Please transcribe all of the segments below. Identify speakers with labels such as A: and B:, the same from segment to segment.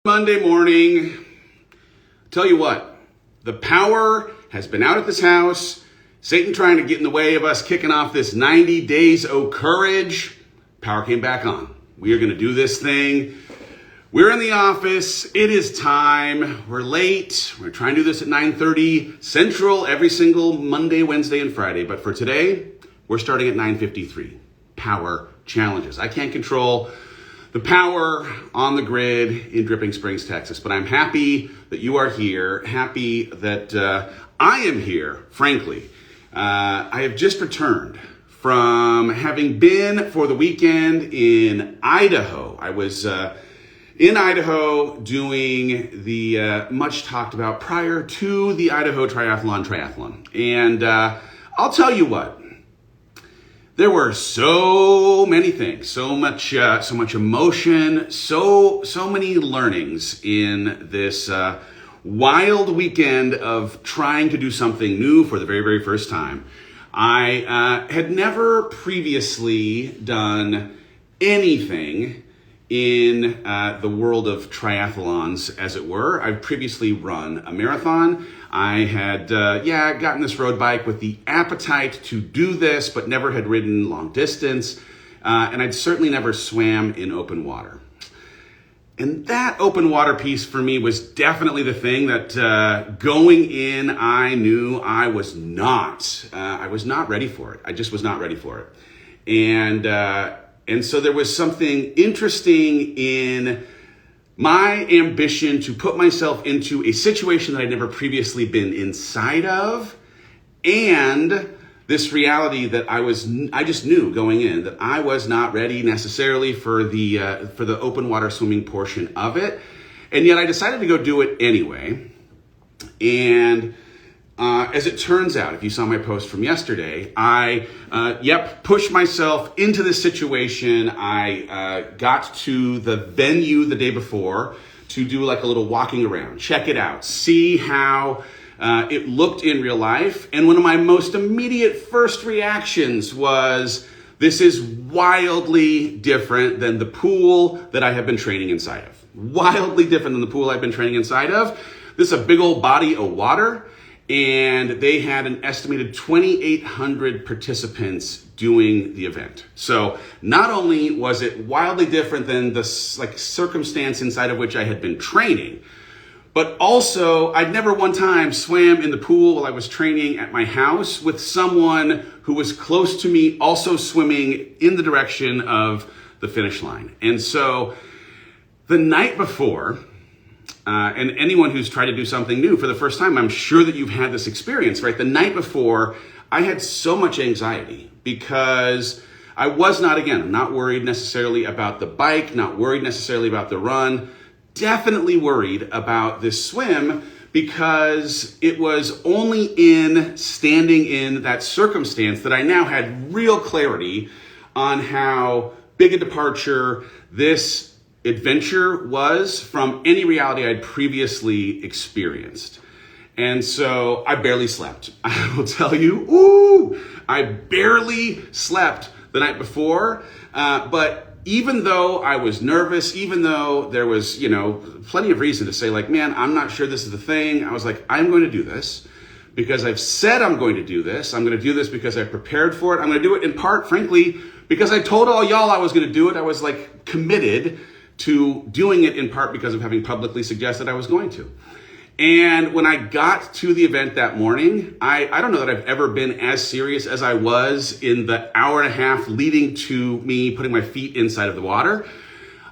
A: Monday morning, tell you what, the power has been out at this house. Satan trying to get in the way of us kicking off this 90 days of courage. Power came back on. We are going to do this thing. We're in the office. It is time. We're late. We're trying to do this at 9:30 Central every single Monday, Wednesday, and Friday. But for today, we're starting at 9:53. Power challenges. I can't control the power on the grid in Dripping Springs, Texas. But I'm happy that you are here. Happy that I am here, frankly. I have just returned from having been for the weekend in Idaho. I was in Idaho doing the much talked about prior to the Idaho triathlon. And I'll tell you what, there were so many things, so much emotion, so many learnings in this wild weekend of trying to do something new for the very, very first time. I had never previously done anything in the world of triathlons, as it were. I've previously run a marathon. I had, gotten this road bike with the appetite to do this, but never had ridden long distance. And I'd certainly never swam in open water. And that open water piece for me was definitely the thing that going in, I knew I was not ready for it. I just was not ready for it. And so there was something interesting in my ambition to put myself into a situation that I'd never previously been inside of, and this reality that I just knew going in that I was not ready necessarily for the open water swimming portion of it. And yet I decided to go do it anyway. And as it turns out, if you saw my post from yesterday, I pushed myself into this situation. I got to the venue the day before to do like a little walking around, check it out, see how it looked in real life. And one of my most immediate first reactions was, this is wildly different than the pool that I have been training inside of. Wildly different than the pool I've been training inside of. This is a big old body of water. And they had an estimated 2,800 participants doing the event. So not only was it wildly different than the circumstance inside of which I had been training, but also I'd never one time swam in the pool while I was training at my house with someone who was close to me also swimming in the direction of the finish line. And so the night before, and anyone who's tried to do something new for the first time, I'm sure that you've had this experience, right? The night before, I had so much anxiety because I was I'm not worried necessarily about the bike, not worried necessarily about the run, definitely worried about this swim because it was only in standing in that circumstance that I now had real clarity on how big a departure this adventure was from any reality I'd previously experienced. And so I barely slept. I will tell you, I barely slept the night before. But even though I was nervous, even though there was, plenty of reason to say like, man, I'm not sure this is the thing. I was like, I'm going to do this because I've said I'm going to do this. I'm going to do this because I prepared for it. I'm going to do it in part, frankly, because I told all y'all I was going to do it. I was like committed to doing it in part because of having publicly suggested I was going to. And when I got to the event that morning, I don't know that I've ever been as serious as I was in the hour and a half leading to me putting my feet inside of the water.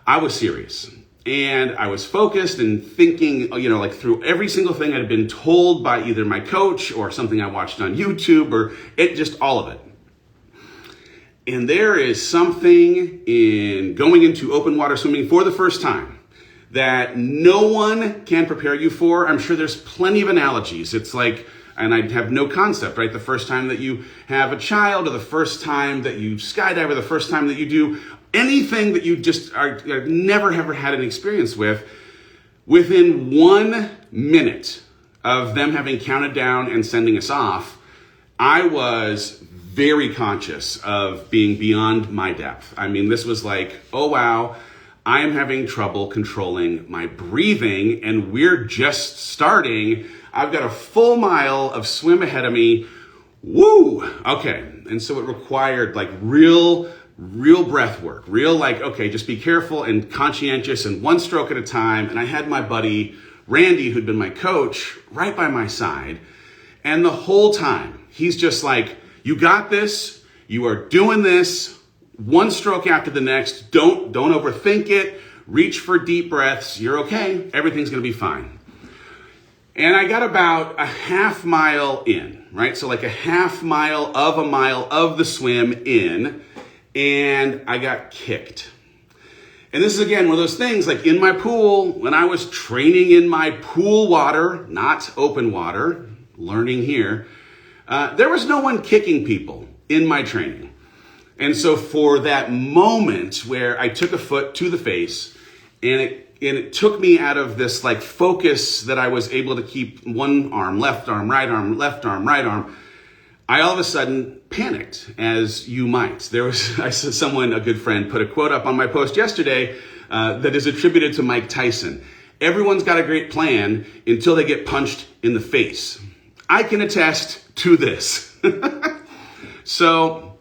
A: I was serious and I was focused and thinking, through every single thing I'd been told by either my coach or something I watched on YouTube or just all of it. And there is something in going into open water swimming for the first time that no one can prepare you for. I'm sure there's plenty of analogies. It's like, and I have no concept, right? The first time that you have a child or the first time that you skydive or the first time that you do anything that you just are never ever had an experience with, within 1 minute of them having counted down and sending us off, I was very conscious of being beyond my depth. I mean, this was like, oh wow, I am having trouble controlling my breathing, and we're just starting. I've got a full mile of swim ahead of me. Woo! Okay. And so it required like real breath work, okay, just be careful and conscientious and one stroke at a time. And I had my buddy, Randy, who'd been my coach, right by my side. And the whole time, he's just like, you got this. You are doing this. One stroke after the next. Don't overthink it. Reach for deep breaths. You're okay. Everything's going to be fine. And I got about a half mile in, right? So like a half mile of the swim in, and I got kicked. And this is, again, one of those things, like in my pool, when I was training in my pool water, not open water, learning here, there was no one kicking people in my training. And so for that moment where I took a foot to the face, and it took me out of this like focus that I was able to keep one arm, left arm, right arm, left arm, right arm, I all of a sudden panicked, as you might. I saw someone, a good friend, put a quote up on my post yesterday that is attributed to Mike Tyson. Everyone's got a great plan until they get punched in the face. I can attest to this. So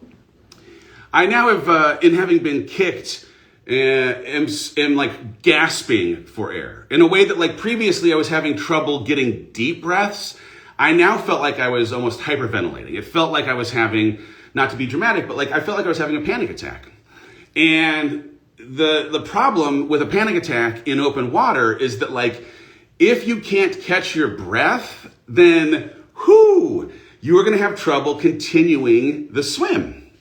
A: I now have, in having been kicked, am like gasping for air in a way that like previously I was having trouble getting deep breaths. I now felt like I was almost hyperventilating. It felt like I was having, not to be dramatic, but like I felt like I was having a panic attack. And the problem with a panic attack in open water is that like, if you can't catch your breath, then you are going to have trouble continuing the swim.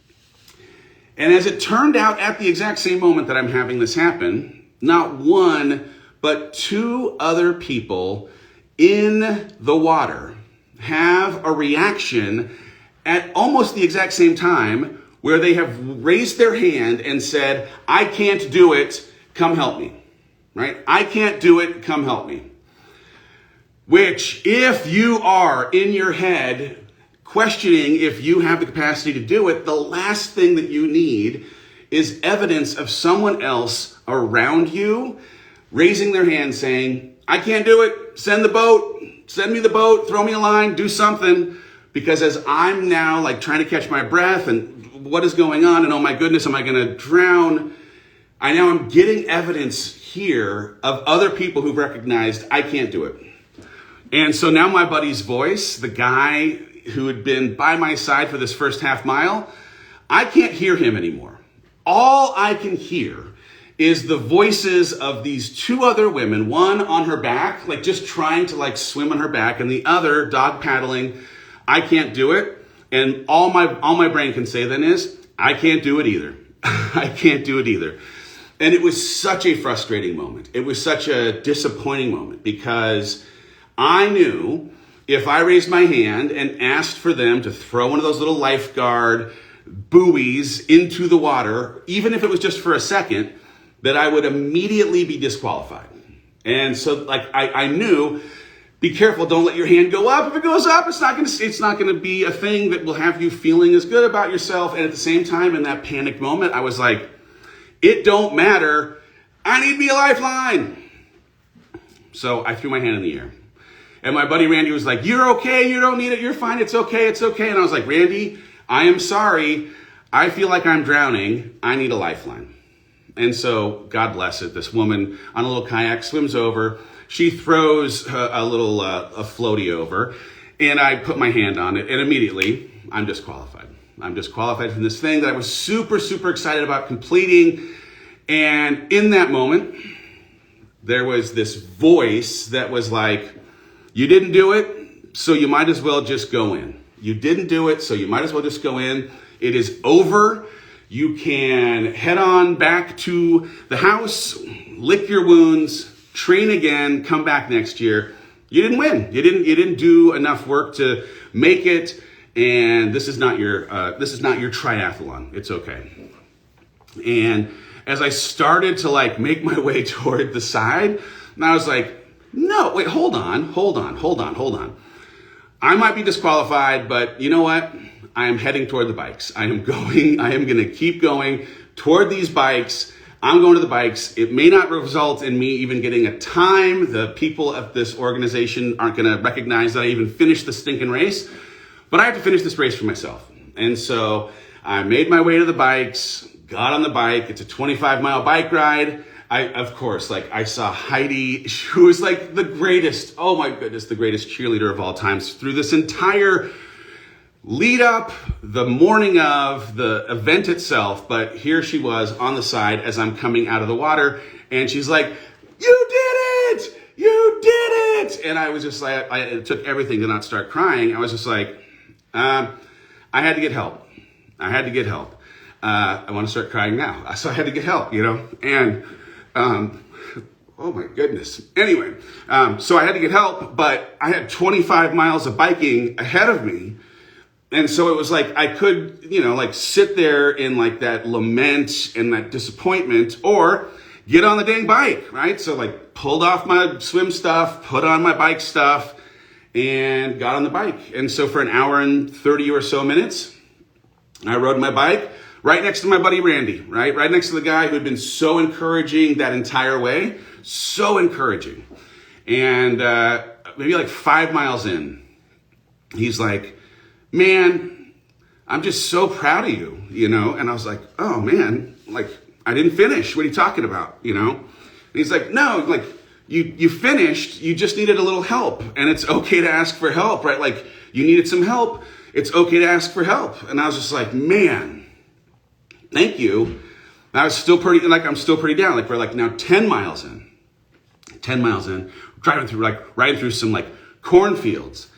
A: And as it turned out, at the exact same moment that I'm having this happen, not one, but two other people in the water have a reaction at almost the exact same time where they have raised their hand and said, I can't do it, come help me, right? I can't do it, come help me. Which, if you are in your head questioning if you have the capacity to do it, the last thing that you need is evidence of someone else around you raising their hand saying, I can't do it, send me the boat, throw me a line, do something. Because as I'm now like trying to catch my breath and what is going on and oh my goodness, am I going to drown? I now am getting evidence here of other people who've recognized I can't do it. And so now my buddy's voice, the guy who had been by my side for this first half mile, I can't hear him anymore. All I can hear is the voices of these two other women, one on her back, like just trying to like swim on her back, and the other dog paddling. I can't do it. And all my brain can say then is, I can't do it either. I can't do it either. And it was such a frustrating moment. It was such a disappointing moment because I knew if I raised my hand and asked for them to throw one of those little lifeguard buoys into the water, even if it was just for a second, that I would immediately be disqualified. And so like I knew, be careful, don't let your hand go up. If it goes up, it's not going to be a thing that will have you feeling as good about yourself. And at the same time, in that panic moment, I was like, it don't matter. I need me a lifeline. So I threw my hand in the air. And my buddy Randy was like, you're okay, you don't need it, you're fine, it's okay. And I was like, Randy, I am sorry. I feel like I'm drowning. I need a lifeline. And so, God bless it, this woman on a little kayak swims over. She throws a little a floaty over, and I put my hand on it, and immediately I'm disqualified. I'm disqualified from this thing that I was super, super excited about completing. And in that moment, there was this voice that was like, you didn't do it, so you might as well just go in. You didn't do it, so you might as well just go in. It is over. You can head on back to the house, lick your wounds, train again, come back next year. You didn't win. You didn't do enough work to make it, and this is not your triathlon. It's okay. And as I started to like make my way toward the side, and I was like, no, wait, hold on. I might be disqualified, but you know what? I am heading toward the bikes. I am going to keep going toward these bikes. I'm going to the bikes. It may not result in me even getting a time. The people at this organization aren't going to recognize that I even finished the stinking race, but I have to finish this race for myself. And so I made my way to the bikes, got on the bike. It's a 25-mile bike ride. I saw Heidi, who was like the greatest, oh my goodness, the greatest cheerleader of all time through this entire lead up, the morning of the event itself. But here she was on the side as I'm coming out of the water, and she's like, "You did it! You did it!" And I was just like, it took everything to not start crying. I was just like, I had to get help. I want to start crying now. So I had to get help, and oh my goodness. Anyway, so I had to get help, but I had 25 miles of biking ahead of me. And so it was like, I could, sit there in like that lament and that disappointment, or get on the dang bike, right? So like pulled off my swim stuff, put on my bike stuff, and got on the bike. And so for an hour and 30 or so minutes, I rode my bike right next to my buddy Randy, right? Right next to the guy who had been so encouraging that entire way. So encouraging. And maybe like 5 miles in, he's like, "Man, I'm just so proud of you, And I was like, "Oh man, like I didn't finish. What are you talking about, And he's like, "No, like you finished. You just needed a little help, and it's okay to ask for help, right? Like you needed some help. It's okay to ask for help." And I was just like, "Man, thank you." And I'm still pretty down. Like we're like now 10 miles in, riding through some like cornfields,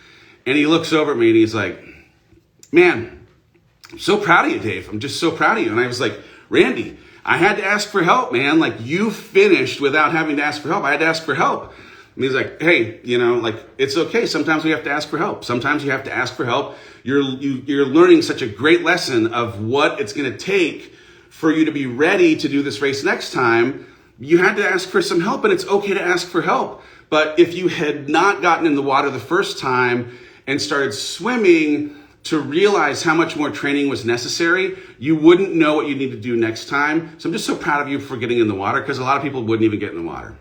A: and he looks over at me and he's like, "Man, I'm so proud of you, Dave. I'm just so proud of you." And I was like, "Randy, I had to ask for help, man. Like you finished without having to ask for help. I had to ask for help." And he's like, "Hey, like it's okay. Sometimes we have to ask for help. Sometimes you have to ask for help. You're learning such a great lesson of what it's going to take for you to be ready to do this race next time. You had to ask for some help, and it's okay to ask for help. But if you had not gotten in the water the first time and started swimming to realize how much more training was necessary, you wouldn't know what you need to do next time. So I'm just so proud of you for getting in the water, because a lot of people wouldn't even get in the water."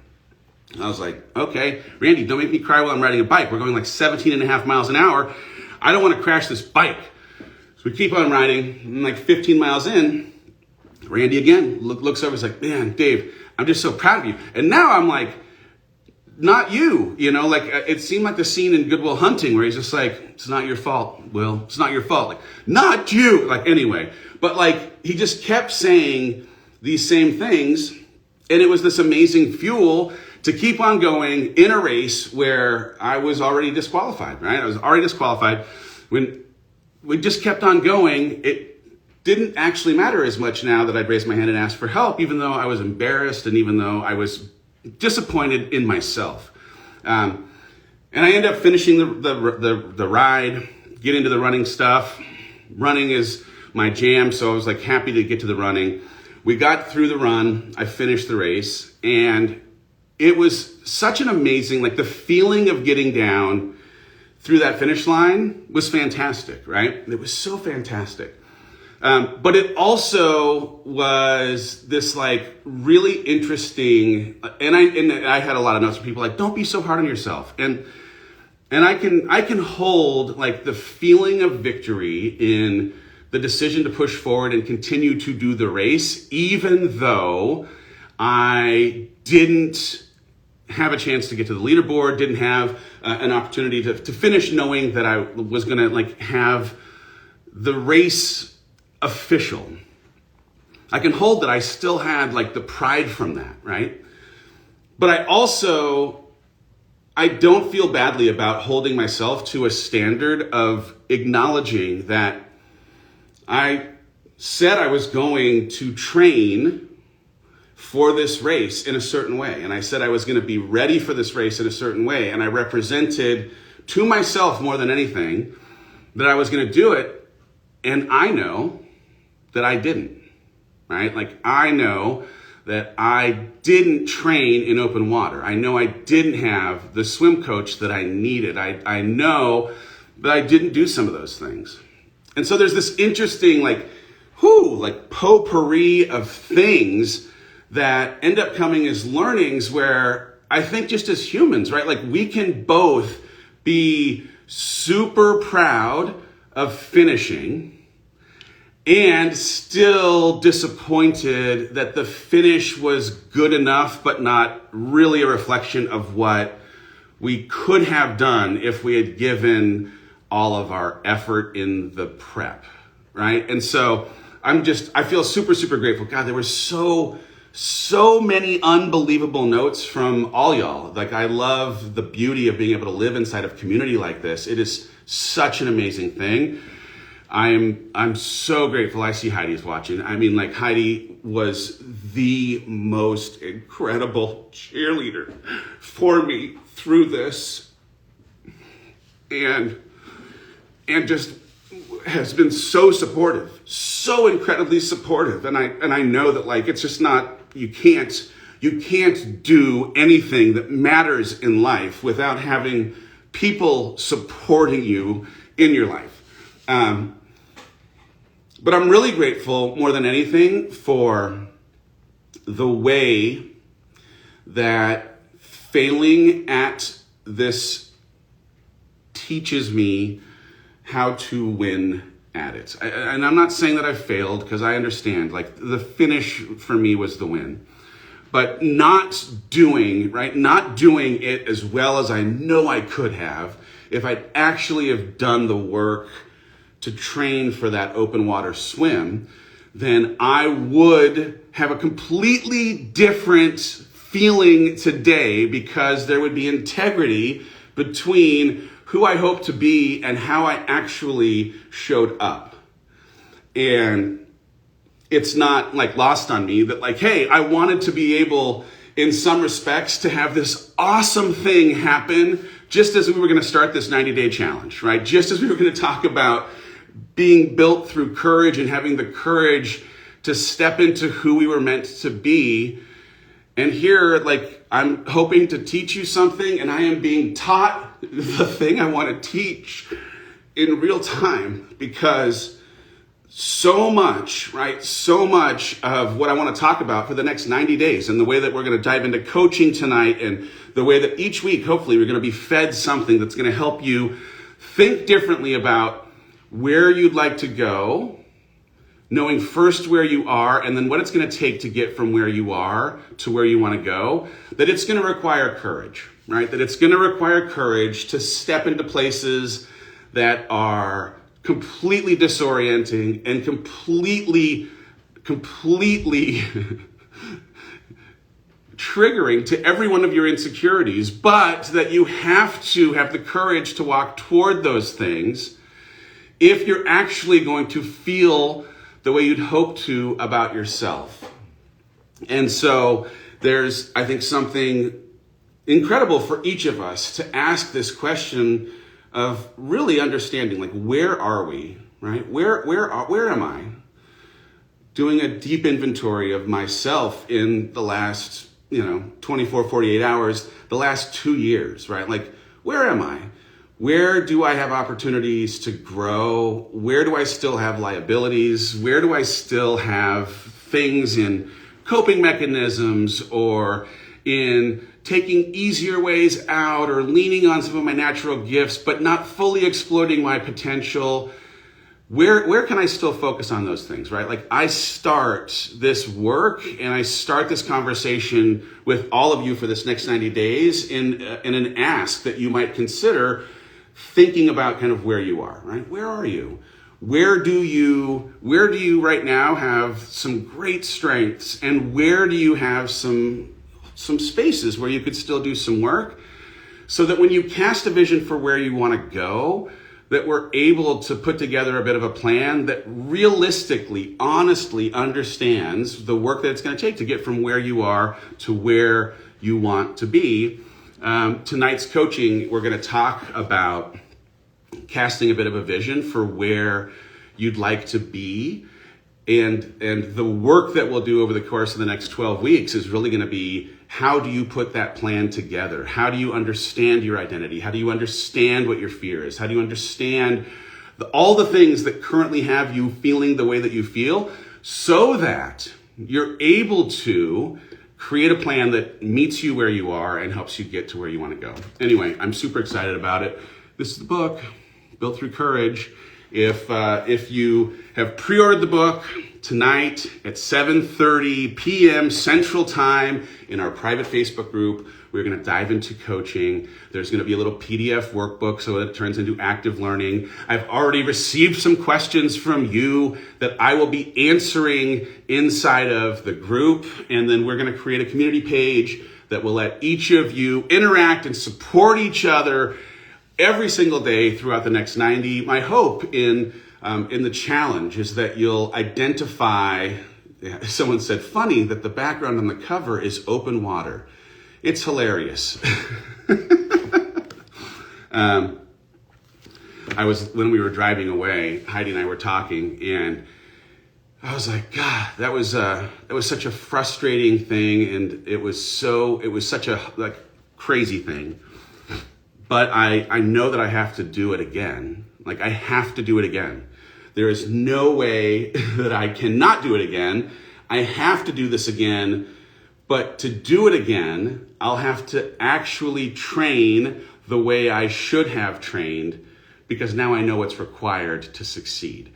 A: I was like, "Okay, Randy, don't make me cry while I'm riding a bike. We're going like 17 and a half miles an hour. I don't want to crash this bike." So we keep on riding, and like 15 miles in, Randy again looks over, he's like, "Man, Dave, I'm just so proud of you." And now I'm like, not you, like it seemed like the scene in Good Will Hunting where he's just like, "It's not your fault, Will. It's not your fault." Like, not you. Like, anyway, but like he just kept saying these same things, and it was this amazing fuel to keep on going in a race where I was already disqualified, right? I was already disqualified. When we just kept on going, it didn't actually matter as much now that I'd raised my hand and asked for help, even though I was embarrassed and even though I was disappointed in myself. And I ended up finishing the ride, get into the running stuff. Running is my jam, so I was like happy to get to the running. We got through the run, I finished the race, and it was such an amazing, like the feeling of getting down through that finish line was fantastic, right? It was so fantastic. But it also was this like really interesting, and I had a lot of notes from people like, "Don't be so hard on yourself." And I can hold like the feeling of victory in the decision to push forward and continue to do the race, even though I didn't have a chance to get to the leaderboard, didn't have an opportunity to finish, knowing that I was going to like have the race official. I can hold that I still had like the pride from that, right? But I don't feel badly about holding myself to a standard of acknowledging that I said I was going to train for this race in a certain way. And I said I was going to be ready for this race in a certain way. And I represented to myself more than anything that I was going to do it. And I know that I didn't, right? Like I know that I didn't train in open water. I know I didn't have the swim coach that I needed. I know that I didn't do some of those things. And so there's this interesting like potpourri of things that end up coming as learnings where I think just as humans, right? Like we can both be super proud of finishing and still disappointed that the finish was good enough, but not really a reflection of what we could have done if we had given all of our effort in the prep, right? And so I feel super, super grateful. God, there were so many unbelievable notes from all y'all. Like I love the beauty of being able to live inside of community like this. It is such an amazing thing. I'm so grateful. I see Heidi's watching. I mean, like Heidi was the most incredible cheerleader for me through this, and just has been so supportive, so incredibly supportive. And I know that like it's just not, you can't do anything that matters in life without having people supporting you in your life. But I'm really grateful more than anything for the way that failing at this teaches me how to win at it. And I'm not saying that I failed, because I understand, like the finish for me was the win. But not doing it as well as I know I could have if I'd actually have done the work to train for that open water swim, then I would have a completely different feeling today, because there would be integrity between who I hope to be and how I actually showed up. And it's not like lost on me that like, hey, I wanted to be able in some respects to have this awesome thing happen just as we were going to start this 90-day challenge, right? Just as we were going to talk about being built through courage and having the courage to step into who we were meant to be. And here, like, I'm hoping to teach you something, and I am being taught the thing I want to teach in real time, because so much of what I want to talk about for the next 90 days, and the way that we're going to dive into coaching tonight, and the way that each week, hopefully, we're going to be fed something that's going to help you think differently about where you'd like to go, knowing first where you are and then what it's going to take to get from where you are to where you want to go, that it's going to require courage, right? That it's going to require courage to step into places that are completely disorienting and completely triggering to every one of your insecurities, but that you have to have the courage to walk toward those things if you're actually going to feel the way you'd hope to about yourself. And so there's, I think, something incredible for each of us to ask this question of really understanding, like, where are we, right? Where am I? Doing a deep inventory of myself in the last, 24, 48 hours, the last 2 years, right? Like, where am I? Where do I have opportunities to grow? Where do I still have liabilities? Where do I still have things in coping mechanisms or in taking easier ways out or leaning on some of my natural gifts, but not fully exploiting my potential? Where can I still focus on those things, right? Like, I start this work and I start this conversation with all of you for this next 90 days in an ask that you might consider thinking about kind of where you are, right? Where are you? Where do you right now have some great strengths, and where do you have some spaces where you could still do some work, so that when you cast a vision for where you want to go, that we're able to put together a bit of a plan that realistically, honestly understands the work that it's going to take to get from where you are to where you want to be. Tonight's coaching, we're going to talk about casting a bit of a vision for where you'd like to be. And the work that we'll do over the course of the next 12 weeks is really going to be, how do you put that plan together? How do you understand your identity? How do you understand what your fear is? How do you understand all the things that currently have you feeling the way that you feel, so that you're able to create a plan that meets you where you are and helps you get to where you want to go. Anyway, I'm super excited about it. This is the book, Built Through Courage. If you have pre-ordered the book tonight at 7:30 p.m. Central Time in our private Facebook group, we're going to dive into coaching. There's going to be a little PDF workbook so it turns into active learning. I've already received some questions from you that I will be answering inside of the group. And then we're going to create a community page that will let each of you interact and support each other every single day throughout the next 90. My hope in the challenge is that you'll identify, someone said, funny that the background on the cover is open water. It's hilarious. When we were driving away, Heidi and I were talking, and I was like, God, that was such a frustrating thing, and it was such a crazy thing. But I know that I have to do it again. Like, I have to do it again. There is no way that I cannot do it again. I have to do this again. But to do it again, I'll have to actually train the way I should have trained, because now I know what's required to succeed.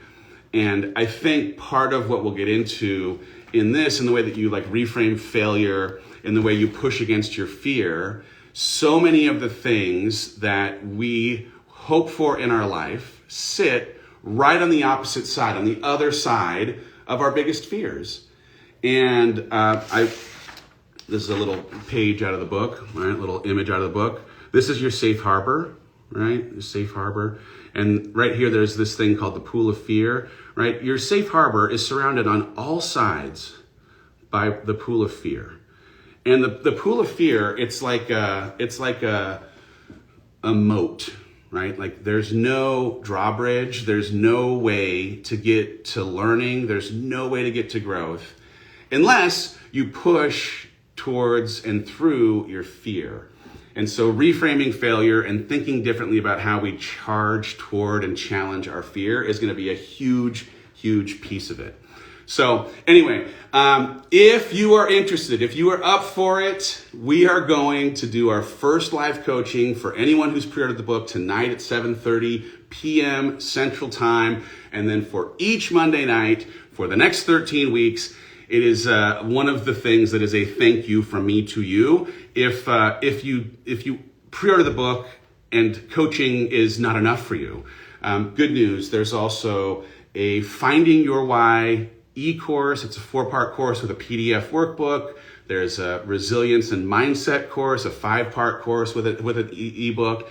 A: And I think part of what we'll get into in this, in the way that you reframe failure, in the way you push against your fear, so many of the things that we hope for in our life sit right on the opposite side, on the other side of our biggest fears. And this is a little page out of the book, right? Little image out of the book. This is your safe harbor, right? The safe harbor. And right here, there's this thing called the pool of fear, right? Your safe harbor is surrounded on all sides by the pool of fear. And the pool of fear, it's like a moat, right? Like, there's no drawbridge. There's no way to get to learning. There's no way to get to growth unless you push towards and through your fear. And so reframing failure and thinking differently about how we charge toward and challenge our fear is going to be a huge, huge piece of it. So anyway, if you are interested, if you are up for it, we are going to do our first live coaching for anyone who's pre-ordered the book tonight at 7:30 p.m. Central Time. And then for each Monday night for the next 13 weeks, it is one of the things that is a thank you from me to you. If you pre-order the book and coaching is not enough for you, good news, there's also a Finding Your Why e-course. It's a 4-part course with a PDF workbook. There's a Resilience and Mindset course, a 5-part course with an ebook.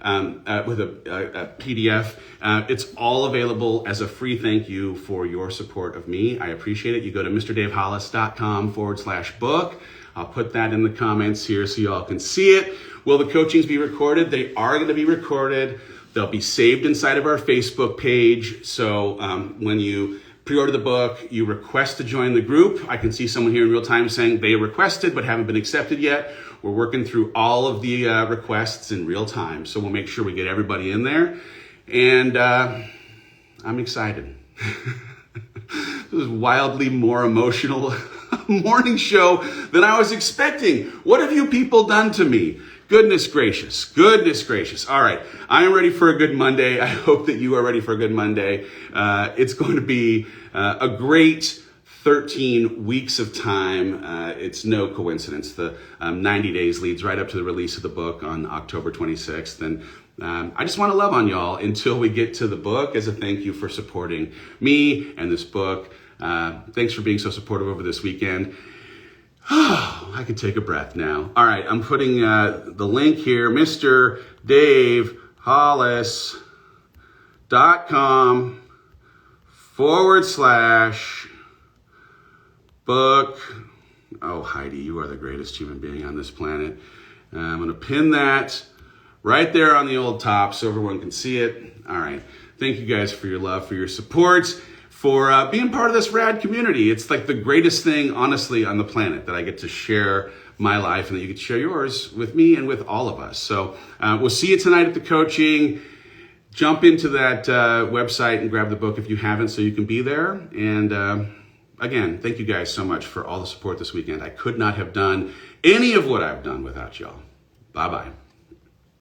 A: With a PDF. It's all available as a free thank you for your support of me. I appreciate it. You go to mrdavehollis.com/book. I'll put that in the comments here so you all can see it. Will the coachings be recorded? They are going to be recorded. They'll be saved inside of our Facebook page. So when you pre-order the book, you request to join the group. I can see someone here in real time saying they requested but haven't been accepted yet. We're working through all of the requests in real time, so we'll make sure we get everybody in there. And I'm excited. This is wildly more emotional morning show than I was expecting. What have you people done to me? Goodness gracious, goodness gracious. All right, I am ready for a good Monday. I hope that you are ready for a good Monday. It's going to be a great 13 weeks of time. It's no coincidence. The 90 days leads right up to the release of the book on October 26th. And I just want to love on y'all until we get to the book as a thank you for supporting me and this book. Thanks for being so supportive over this weekend. I can take a breath now. All right, I'm putting the link here, mrdavehollis.com/book. Oh, Heidi, you are the greatest human being on this planet. I'm going to pin that right there on the old top so everyone can see it. All right. Thank you guys for your love, for your support, for being part of this rad community. It's like the greatest thing, honestly, on the planet that I get to share my life and that you get to share yours with me and with all of us. So we'll see you tonight at the coaching. Jump into that website and grab the book if you haven't so you can be there. And again, thank you guys so much for all the support this weekend. I could not have done any of what I've done without y'all. Bye-bye.